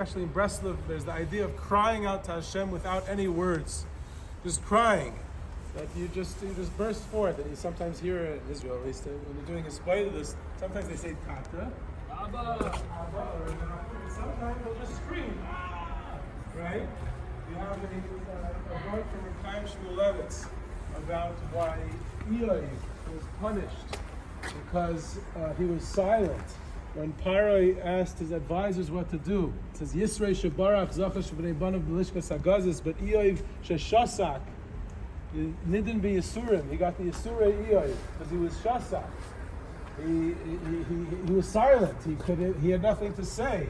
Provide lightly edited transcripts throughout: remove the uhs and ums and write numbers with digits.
especially in Breslov, there's the idea of crying out to Hashem without any words, just crying. That you just burst forth, and you sometimes hear in Israel, at least when they're doing a spite of this, sometimes they say Tata, Abba, Abba, or sometimes they'll just scream, ah! Right? You have a word from Chaim Shmulevitz about why Eli was punished because he was silent. When Paroi asked his advisors what to do, it says Yisrei Shebarach Zachash B'nei Banav B'lishkas Hagazis, but Eoiv Sheshasak, Nidin be Yisurim. He got the Yisurei Eoiv because he was Shasak. He was silent. He had nothing to say.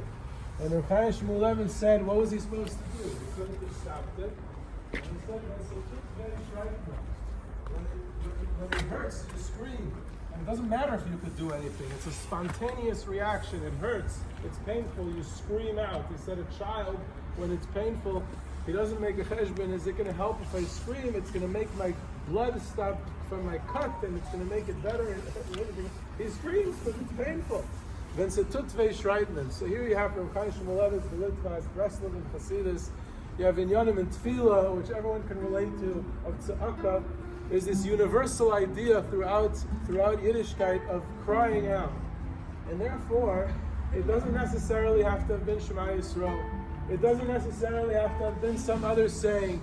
And Rav Chaim Shmulevitz said, what was he supposed to do? He couldn't have stopped it. And he said, when it hurts, you scream. And it doesn't matter if you could do anything. It's a spontaneous reaction. It hurts. It's painful. You scream out. He said a child, when it's painful, he doesn't make a cheshbon. Is it going to help if I scream? It's going to make my blood stop from my cut, and it's going to make it better. He screams because it's painful. Then Setutve Shreitman. So here you have from Chaim Shmulevitz, the Litvas, Breslov, and Chasidus. You have Inyanim and Tefillah, which everyone can relate to, of Tzedakah. There's this universal idea throughout Yiddishkeit of crying out. And therefore, it doesn't necessarily have to have been Shema Yisrael. It doesn't necessarily have to have been some other saying.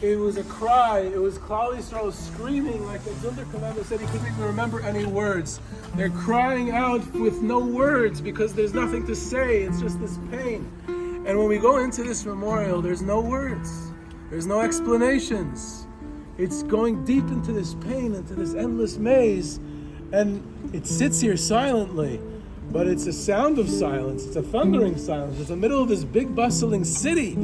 It was a cry. It was Klal Yisrael screaming, like the Zunder Commander said, he couldn't even remember any words. They're crying out with no words because there's nothing to say. It's just this pain. And when we go into this memorial, there's no words. There's no explanations. It's going deep into this pain, into this endless maze. And it sits here silently. But it's a sound of silence. It's a thundering silence. It's the middle of this big bustling city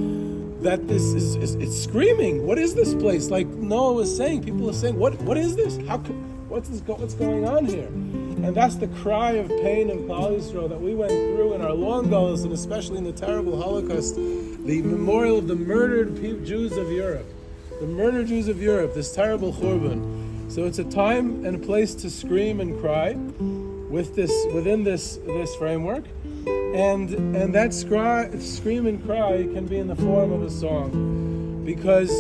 that this is it's screaming. What is this place? Like Noah was saying, people are saying, what is this? What's going on here? And that's the cry of pain in Klal Yisrael that we went through in our long goals, and especially in the terrible Holocaust, the memorial of the murdered Jews of Europe. The murdered Jews of Europe, this terrible Churban. So it's a time and a place to scream and cry within this framework. And that scream and cry can be in the form of a song. Because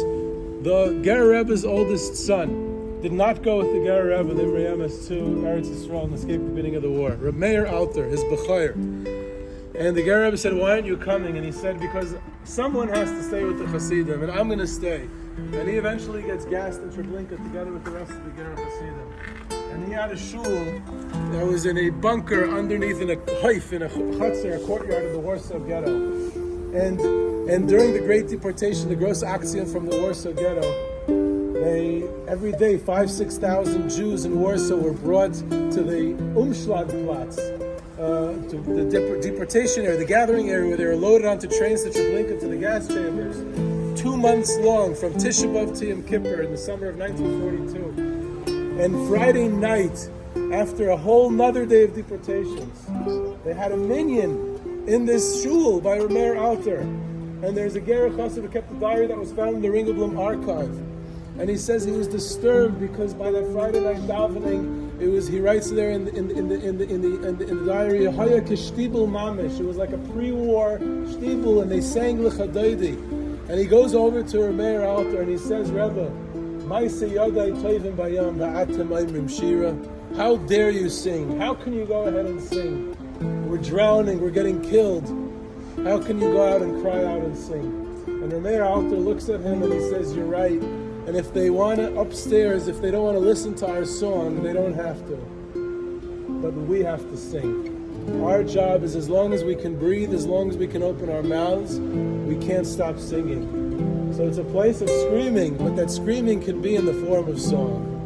the Gerrer Rebbe's oldest son did not go with the Gerrer Rebbe, the Reyemes, to Eretz Yisrael and escape the beginning of the war. Rav Meir Alter, his B'chair. And the Gerrer Rebbe said, why aren't you coming? And he said, because someone has to stay with the Hasidim, and I'm going to stay. And he eventually gets gassed in Treblinka together with the rest of the Gerrer Hasidim. And he had a shul that was in a bunker underneath in a haif, in a chutzner, a courtyard of the Warsaw Ghetto. And during the Great Deportation, the Gross Action from the Warsaw Ghetto, every day 5,000-6,000 Jews in Warsaw were brought to the Umschlagplatz, to the deportation area, the gathering area, where they were loaded onto trains to Treblinka to the gas chambers. 2 months long, from Tisha B'Av to Yom Kippur in the summer of 1942. And Friday night, after a whole nother day of deportations, they had a minyan in this shul by Rav Meir Alter. And there's a Gerrer Chassid who kept a diary that was found in the Ringelblum archive. And he says he was disturbed because by that Friday night davening, he writes there in the diary, Haya kishtibul mamish. It was like a pre-war shtibul, and they sang l'chadoidi. And he goes over to Rav Meir Alter and he says, Rebbe, how dare you sing? How can you go ahead and sing? We're drowning, we're getting killed. How can you go out and cry out and sing? And Rav Meir Alter looks at him and he says, you're right. And if they want to upstairs, if they don't want to listen to our song, they don't have to. But we have to sing. Our job is, as long as we can breathe, as long as we can open our mouths, we can't stop singing. So it's a place of screaming, but that screaming can be in the form of song.